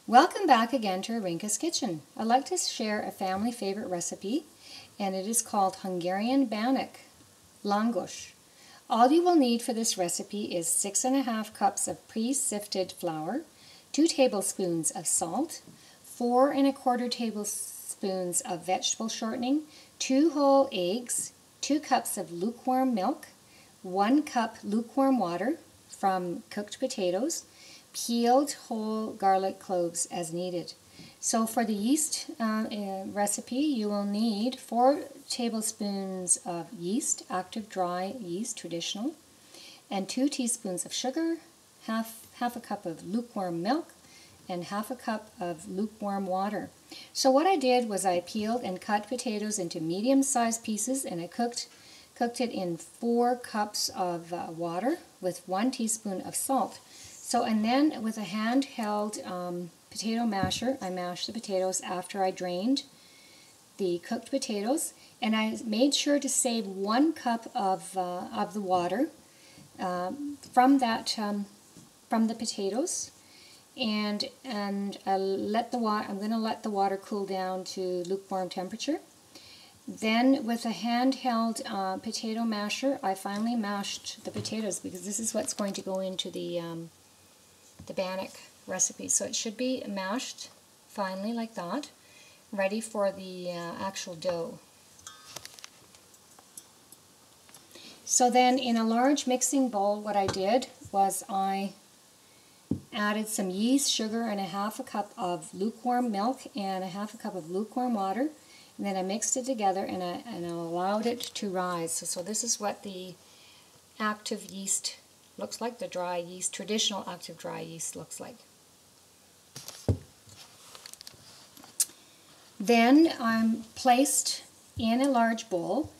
Welcome back again to Arinka's Kitchen. I'd like to share a family favorite recipe, and it is called Hungarian Bannock, Lángos. All you will need for this recipe is 6½ cups of pre-sifted flour, 2 tablespoons of salt, 4¼ tablespoons of vegetable shortening, 2 whole eggs, 2 cups of lukewarm milk, 1 cup lukewarm water from cooked potatoes, peeled whole garlic cloves as needed. So for the yeast recipe, you will need 4 tablespoons of yeast, active dry yeast, traditional, and 2 teaspoons of sugar, half a cup of lukewarm milk, and half a cup of lukewarm water. So what I did was I peeled and cut potatoes into medium-sized pieces, and I cooked it in 4 cups of water with 1 teaspoon of salt. So, and then with a handheld potato masher, I mashed the potatoes after I drained the cooked potatoes, and I made sure to save 1 cup of the water from the potatoes, and I'm going to let the water cool down to lukewarm temperature. Then with a handheld potato masher, I finally mashed the potatoes, because this is what's going to go into the bannock recipe. So it should be mashed finely like that, ready for the actual dough. So then in a large mixing bowl, what I did was I added some yeast, sugar, and ½ cup of lukewarm milk and ½ cup of lukewarm water. And then I mixed it together, and I allowed it to rise. So this is what the active yeast looks like, the dry yeast, traditional active dry yeast looks like. Then I'm placed in a large bowl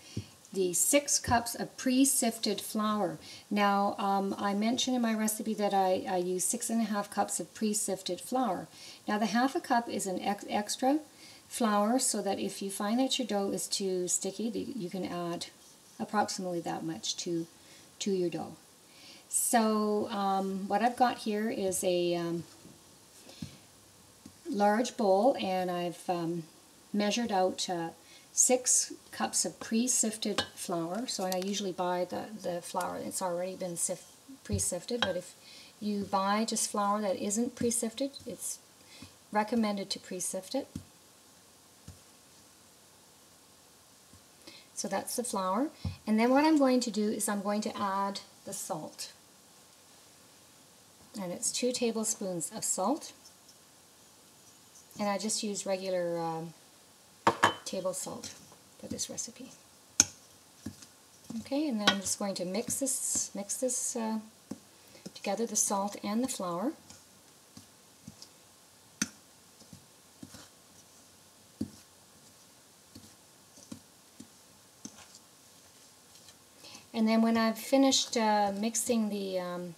the 6 cups of pre-sifted flour. Now I mentioned in my recipe that I use 6½ cups of pre-sifted flour. Now the ½ cup is an extra flour, so that if you find that your dough is too sticky, you can add approximately that much to your dough. So what I've got here is a large bowl, and I've measured out 6 cups of pre-sifted flour. So, and I usually buy the flour that's already been pre-sifted, but if you buy just flour that isn't pre-sifted, it's recommended to pre-sift it. So that's the flour. And then what I'm going to do is I'm going to add the salt. And it's 2 tablespoons of salt. And I just use regular table salt for this recipe. Okay, and then I'm just going to mix this together, the salt and the flour. And then when I've finished mixing the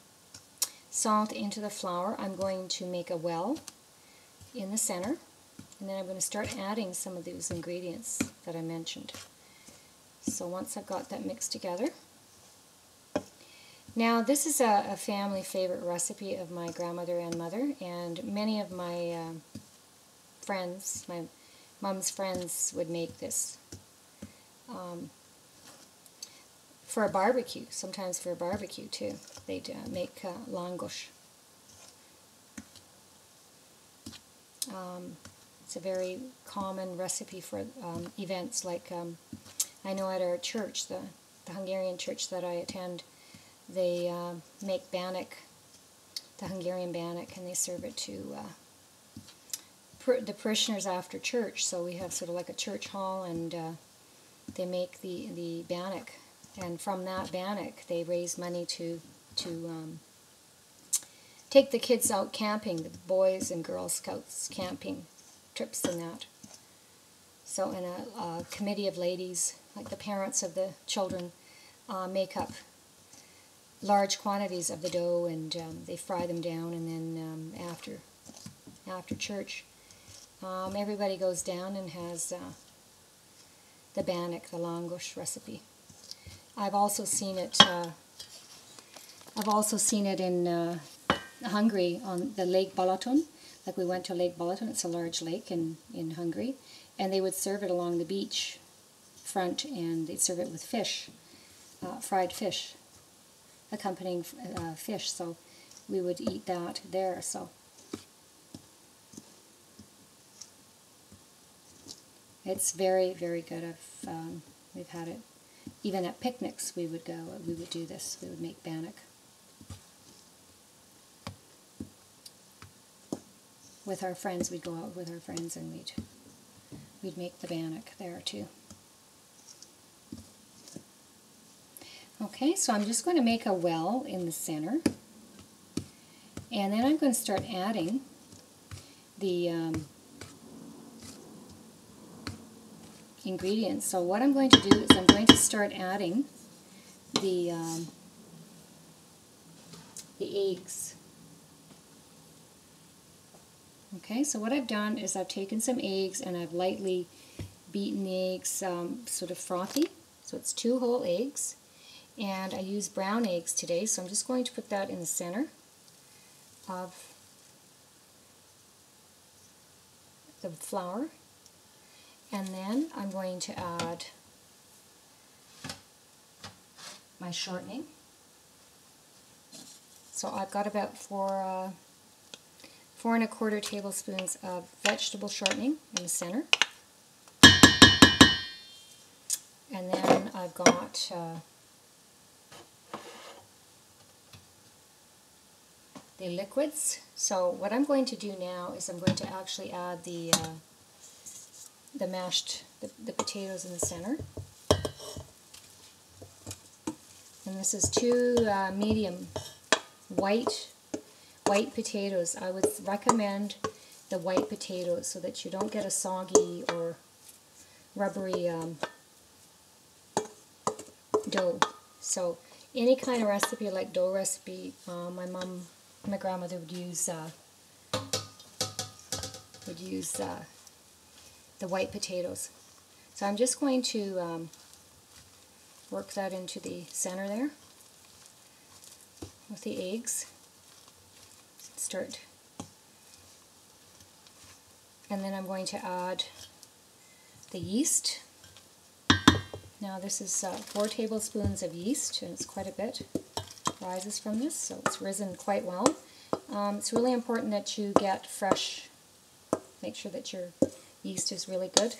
salt into the flour, I'm going to make a well in the center, and then I'm going to start adding some of those ingredients that I mentioned. So once I've got that mixed together. Now this is a family favorite recipe of my grandmother and mother, and many of my friends, my mom's friends, would make this for a barbecue, sometimes for a barbecue too. They'd make Lángos. It's a very common recipe for events like, I know at our church, the Hungarian church that I attend, they make bannock, the Hungarian bannock, and they serve it to the parishioners after church. So we have sort of like a church hall, and they make the bannock. And from that bannock, they raise money to take the kids out camping, the Boys and Girl Scouts camping trips and that. So, and a committee of ladies, like the parents of the children, make up large quantities of the dough, and they fry them down, and then after church, everybody goes down and has the bannock, the Lángos recipe. I've also seen it in Hungary on the Lake Balaton. Like we went to Lake Balaton, it's a large lake in Hungary, and they would serve it along the beach front, and they'd serve it with fish, fried fish, accompanying fish, so we would eat that there. So it's very, very good. We've had it even at picnics. We would do this. We would make bannock with our friends. We'd go out with our friends and we'd make the bannock there too. Okay, so I'm just going to make a well in the center, and then I'm going to start adding the ingredients. So what I'm going to do is I'm going to start adding the eggs. Okay, so what I've done is I've taken some eggs and I've lightly beaten the eggs sort of frothy. So it's 2 whole eggs. And I use brown eggs today, so I'm just going to put that in the center of the flour. And then I'm going to add my shortening. So I've got about 4 1/4 tablespoons of vegetable shortening in the center. And then I've got the liquids. So what I'm going to do now is I'm going to actually add the potatoes in the center. And this is 2 medium white potatoes. I would recommend the white potatoes so that you don't get a soggy or rubbery dough. So any kind of recipe like dough recipe, my grandmother would use the white potatoes. So I'm just going to work that into the center there with the eggs. Start. And then I'm going to add the yeast. Now this is 4 tablespoons of yeast, and it's quite a bit. Rises from this, so it's risen quite well. It's really important that you get fresh. Make sure that your yeast is really good.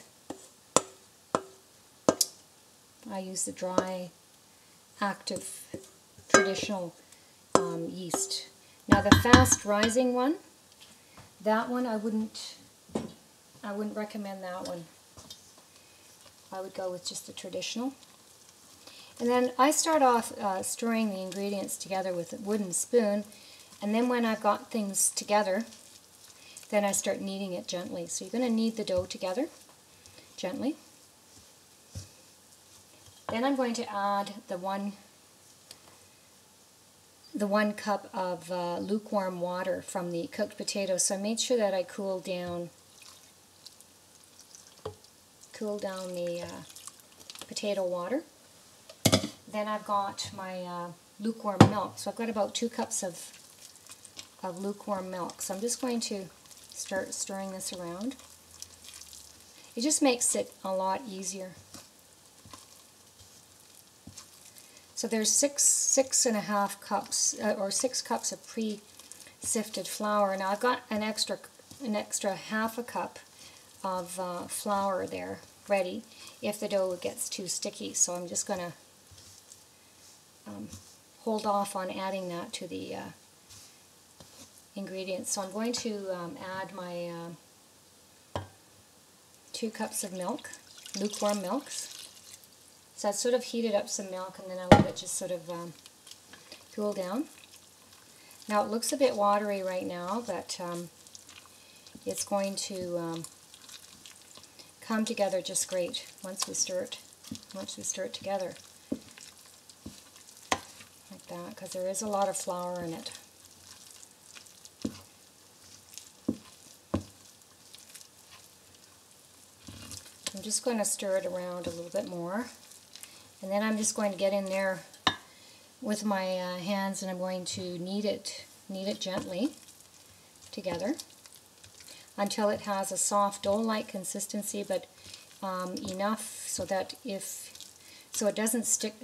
I use the dry, active, traditional yeast. Now the fast rising one, that one I wouldn't recommend that one. I would go with just the traditional. And then I start off stirring the ingredients together with a wooden spoon, and then when I've got things together, then I start kneading it gently. So you're going to knead the dough together gently. Then I'm going to add the one cup of lukewarm water from the cooked potatoes. So I made sure that I cooled down the potato water. Then I've got my lukewarm milk. So I've got about 2 cups of lukewarm milk. So I'm just going to start stirring this around. It just makes it a lot easier. So there's 6.5 cups or 6 cups of pre-sifted flour. Now I've got an extra 1/2 cup of flour there ready if the dough gets too sticky. So I'm just going to hold off on adding that to the ingredients. So I'm going to add my 2 cups of milk, lukewarm milks. So I've sort of heated up some milk, and then I let it just sort of cool down. Now it looks a bit watery right now, but it's going to come together just great once we stir it together. Like that, because there is a lot of flour in it. I'm just going to stir it around a little bit more, and then I'm just going to get in there with my hands, and I'm going to knead it gently together. until it has a soft dough-like consistency, but enough so that it doesn't stick,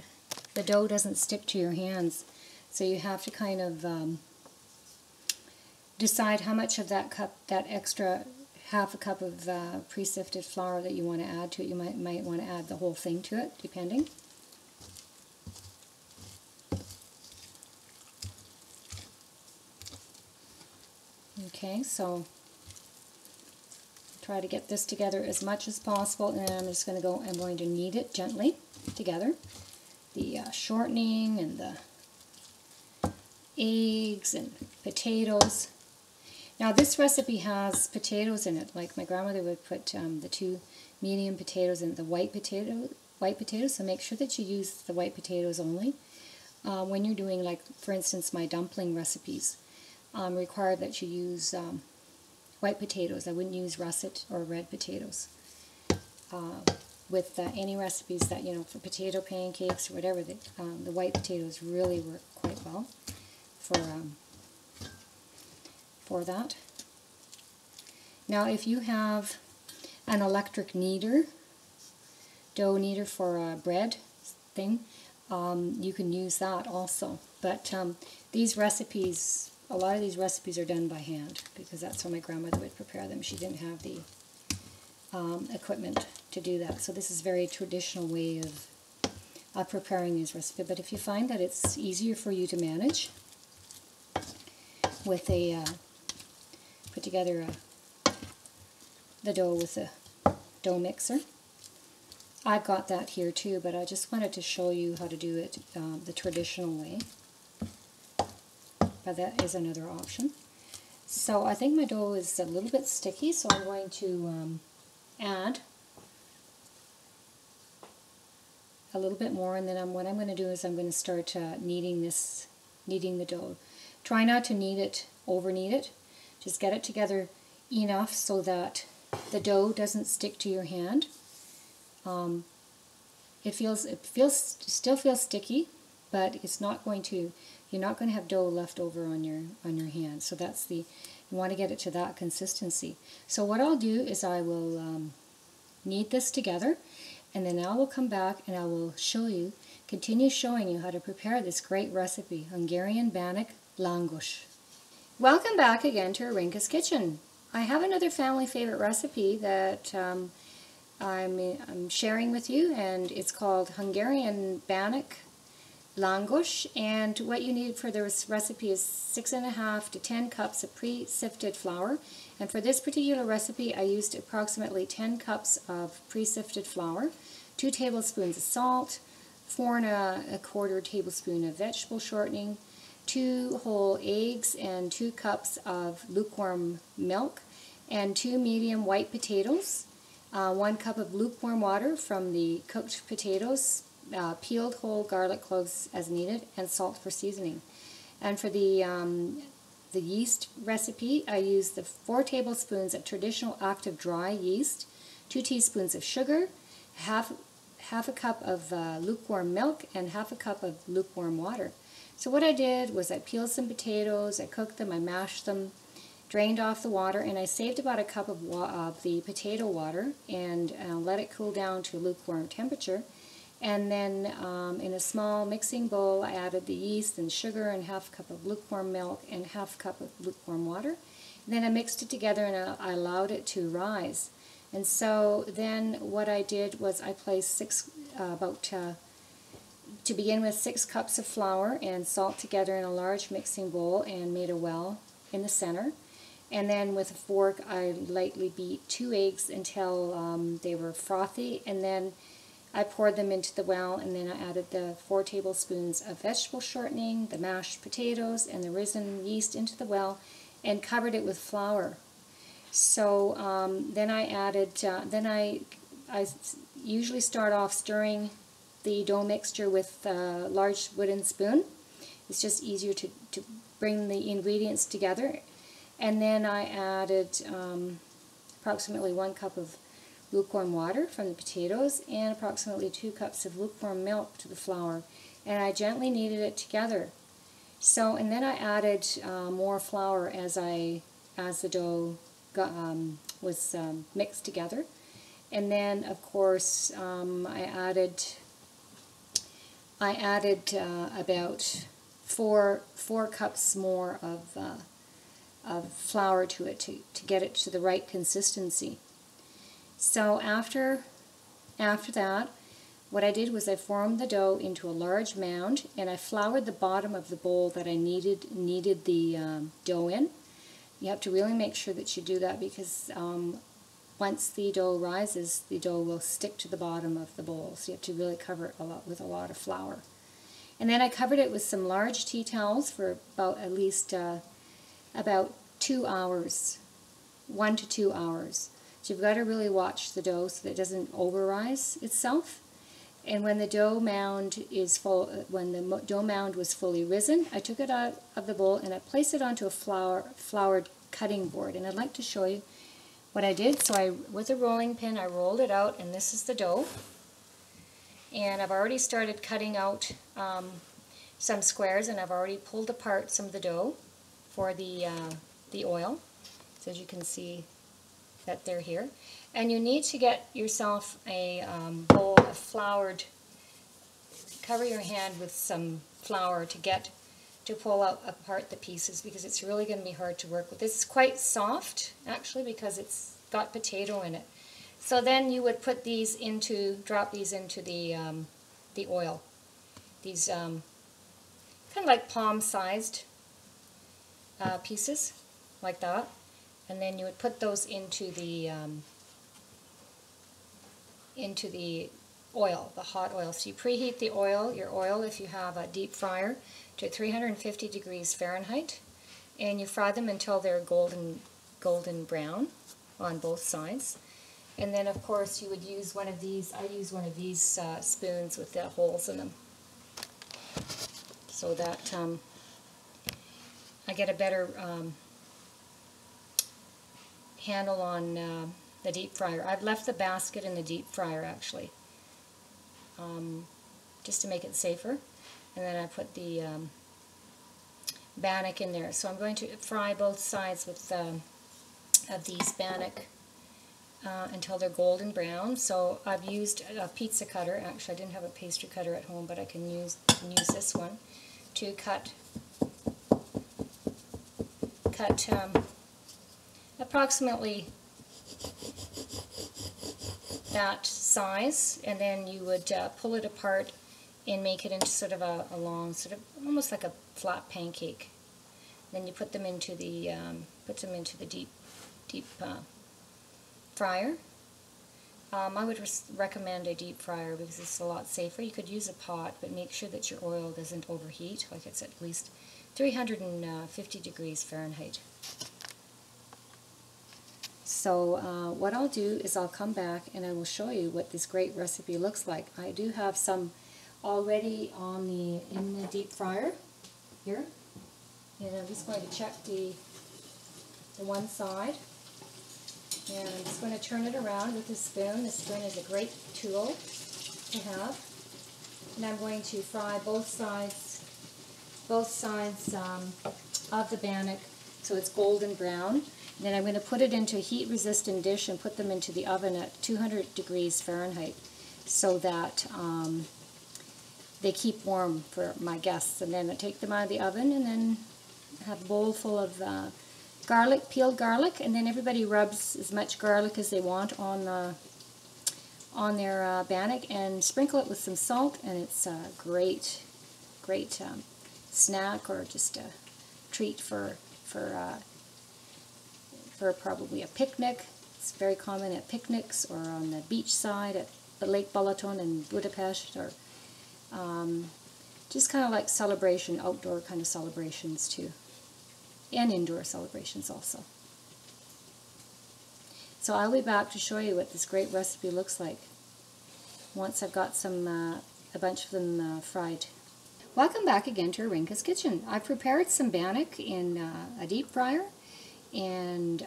the dough doesn't stick to your hands. So you have to kind of decide how much of that extra half a cup of pre-sifted flour that you want to add to it. You might want to add the whole thing to it, depending. Okay, so try to get this together as much as possible, and then I'm going to knead it gently together. The shortening and the eggs and potatoes. Now this recipe has potatoes in it, like my grandmother would put the 2 medium potatoes and the white potatoes, so make sure that you use the white potatoes only. When you're doing, like, for instance, my dumpling recipes, require that you use white potatoes. I wouldn't use russet or red potatoes. With any recipes that, you know, for potato pancakes or whatever, the white potatoes really work quite well for that. Now, if you have an electric kneader, dough kneader for a bread thing, you can use that also. But these recipes, a lot of these recipes are done by hand, because that's how my grandmother would prepare them. She didn't have the equipment to do that. So this is a very traditional way of preparing these recipes. But if you find that it's easier for you to manage with put together the dough with a dough mixer. I've got that here too, but I just wanted to show you how to do it the traditional way. But that is another option. So I think my dough is a little bit sticky, so I'm going to add a little bit more, and then what I'm going to do is I'm going to start kneading the dough. Try not to over knead it. Just get it together enough so that the dough doesn't stick to your hand. It still feels sticky, but it's not going to. You're not going to have dough left over on your hand. So you want to get it to that consistency. So what I'll do is I will knead this together, and then I will come back and I will continue showing you how to prepare this great recipe, Hungarian Bannock Lángos. Welcome back again to Arinka's Kitchen. I have another family favorite recipe that I'm sharing with you, and it's called Hungarian Bannock Lángos, and what you need for this recipe is 6.5 to 10 cups of pre-sifted flour. And for this particular recipe, I used approximately 10 cups of pre-sifted flour, 2 tablespoons of salt, 4 1/4 tablespoons of vegetable shortening, 2 whole eggs, and 2 cups of lukewarm milk, and 2 medium white potatoes, 1 cup of lukewarm water from the cooked potatoes, peeled whole garlic cloves as needed, and salt for seasoning. And for the yeast recipe, I used the 4 tablespoons of traditional active dry yeast, 2 teaspoons of sugar, half a cup of lukewarm milk, and half a cup of lukewarm water. So what I did was I peeled some potatoes, I cooked them, I mashed them, drained off the water, and I saved about a cup of the potato water and let it cool down to lukewarm temperature. And then in a small mixing bowl, I added the yeast and sugar and half a cup of lukewarm milk and half a cup of lukewarm water. And then I mixed it together and I allowed it to rise. And so then what I did was I placed to begin with 6 cups of flour and salt together in a large mixing bowl and made a well in the center. And then with a fork, I lightly beat 2 eggs until they were frothy, and then I poured them into the well, and then I added the 4 tablespoons of vegetable shortening, the mashed potatoes, and the risen yeast into the well, and covered it with flour. So then I added, I usually start off stirring the dough mixture with a large wooden spoon. It's just easier to bring the ingredients together. And then I added approximately 1 cup of lukewarm water from the potatoes and approximately 2 cups of lukewarm milk to the flour, and I gently kneaded it together. So, and then I added more flour as the dough was mixed together. And then, of course, I added about four cups more of flour to it to get it to the right consistency. So after that, what I did was I formed the dough into a large mound, and I floured the bottom of the bowl that I kneaded the dough in. You have to really make sure that you do that, because once the dough rises, the dough will stick to the bottom of the bowl. So you have to really cover it with a lot of flour. And then I covered it with some large tea towels for at least about 2 hours, 1 to 2 hours. So you've got to really watch the dough so that it doesn't over-rise itself. And when the dough mound was fully risen, I took it out of the bowl and I placed it onto a floured cutting board. And I'd like to show you what I did. So with a rolling pin, I rolled it out, and this is the dough. And I've already started cutting out some squares, and I've already pulled apart some of the dough for the oil. So as you can see that they're here. And you need to get yourself a bowl of floured, cover your hand with some flour to pull apart the pieces, because it's really going to be hard to work with. This is quite soft, actually, because it's got potato in it. So then you would put these drop these into the oil. These kind of like palm-sized pieces, like that. And then you would put those into the oil, the hot oil. So you preheat your oil, if you have a deep fryer, to 350 degrees Fahrenheit, and you fry them until they're golden brown on both sides. And then, of course, you would use one of these. I use one of these spoons with the holes in them, so that I get a better handle on the deep fryer. I've left the basket in the deep fryer, actually, just to make it safer. And then I put the bannock in there. So I'm going to fry both sides with of these bannock until they're golden brown. So I've used a pizza cutter. Actually, I didn't have a pastry cutter at home, but I can use this one to cut approximately that size, and then you would pull it apart and make it into sort of a long, almost like a flat pancake. Then you put them into the deep fryer. I would recommend a deep fryer because it's a lot safer. You could use a pot, but make sure that your oil doesn't overheat, like it's at least 350 degrees Fahrenheit. So what I'll do is I'll come back and I will show you what this great recipe looks like. I do have some already in the deep fryer here, and I'm just going to check the one side, and I'm just going to turn it around with a spoon. The spoon is a great tool to have, and I'm going to fry both sides of the bannock so it's golden brown. And then I'm going to put it into a heat-resistant dish and put them into the oven at 200 degrees Fahrenheit so that they keep warm for my guests. And then I take them out of the oven and then have a bowl full of garlic, peeled garlic, and then everybody rubs as much garlic as they want on their bannock and sprinkle it with some salt, and it's a great snack or just a treat for probably a picnic. It's very common at picnics or on the beach side at the Lake Balaton in Budapest, or just kind of like celebration, outdoor kind of celebrations too, and indoor celebrations also. So I'll be back to show you what this great recipe looks like once I've got a bunch of them fried. Welcome back again to Arinka's Kitchen. I've prepared some bannock in a deep fryer, and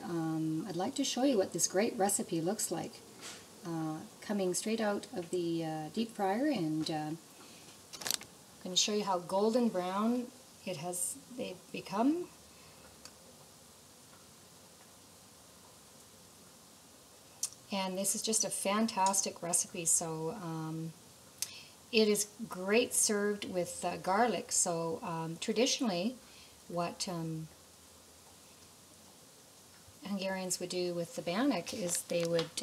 I'd like to show you what this great recipe looks like. Coming straight out of the deep fryer, and I'm going to show you how golden brown they've become. And this is just a fantastic recipe, so it is great served with garlic. So traditionally what Hungarians would do with the bannock is they would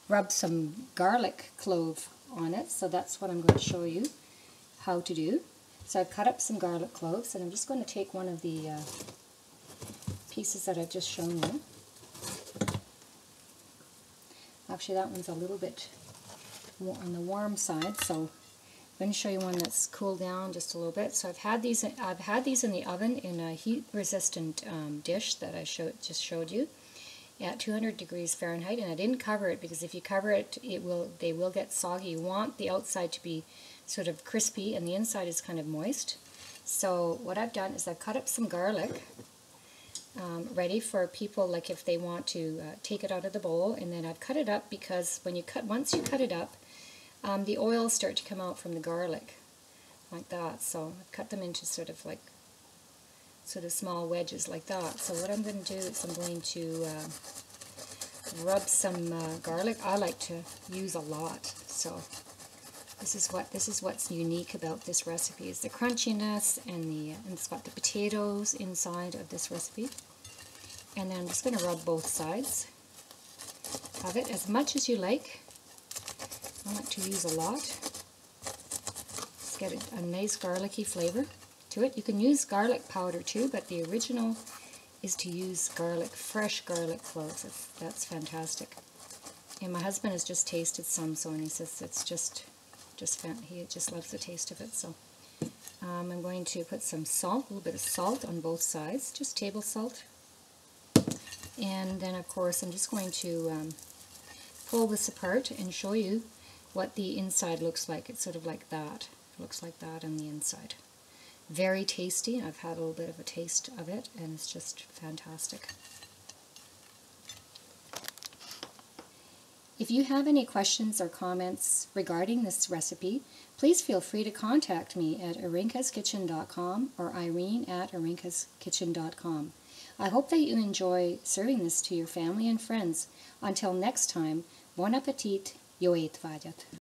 rub some garlic clove on it. So that's what I'm going to show you how to do. So I've cut up some garlic cloves, and I'm just going to take one of the pieces that I've just shown you. Actually, that one's a little bit on the warm side, so I'm going to show you one that's cooled down just a little bit. So I've had these in the oven in a heat-resistant dish that I just showed you at 200 degrees Fahrenheit, and I didn't cover it because if you cover it, they will get soggy. You want the outside to be sort of crispy, and the inside is kind of moist. So what I've done is I've cut up some garlic, ready for people, like if they want to take it out of the bowl, and then I've cut it up because once you cut it up, the oils start to come out from the garlic, like that. So I've cut them into sort of small wedges like that. So what I'm going to do is I'm going to rub some garlic. I like to use a lot, so this is what's unique about this recipe, is the crunchiness and it's got the potatoes inside of this recipe. And then I'm just going to rub both sides of it as much as you like. I like to use a lot. Let's get a nice garlicky flavor to it. You can use garlic powder too, but the original is to use fresh garlic cloves. That's fantastic. And my husband has just tasted some, and he says it's he just loves the taste of it. So I'm going to put some salt, a little bit of salt on both sides, just table salt. And then of course I'm just going to pull this apart and show you what the inside looks like. It's sort of like that. It looks like that on the inside. Very tasty. I've had a little bit of a taste of it, and it's just fantastic. If you have any questions or comments regarding this recipe, please feel free to contact me at irinkaskitchen.com or irene@irinkaskitchen.com. I hope that you enjoy serving this to your family and friends. Until next time, bon appetit, jó étvágyat!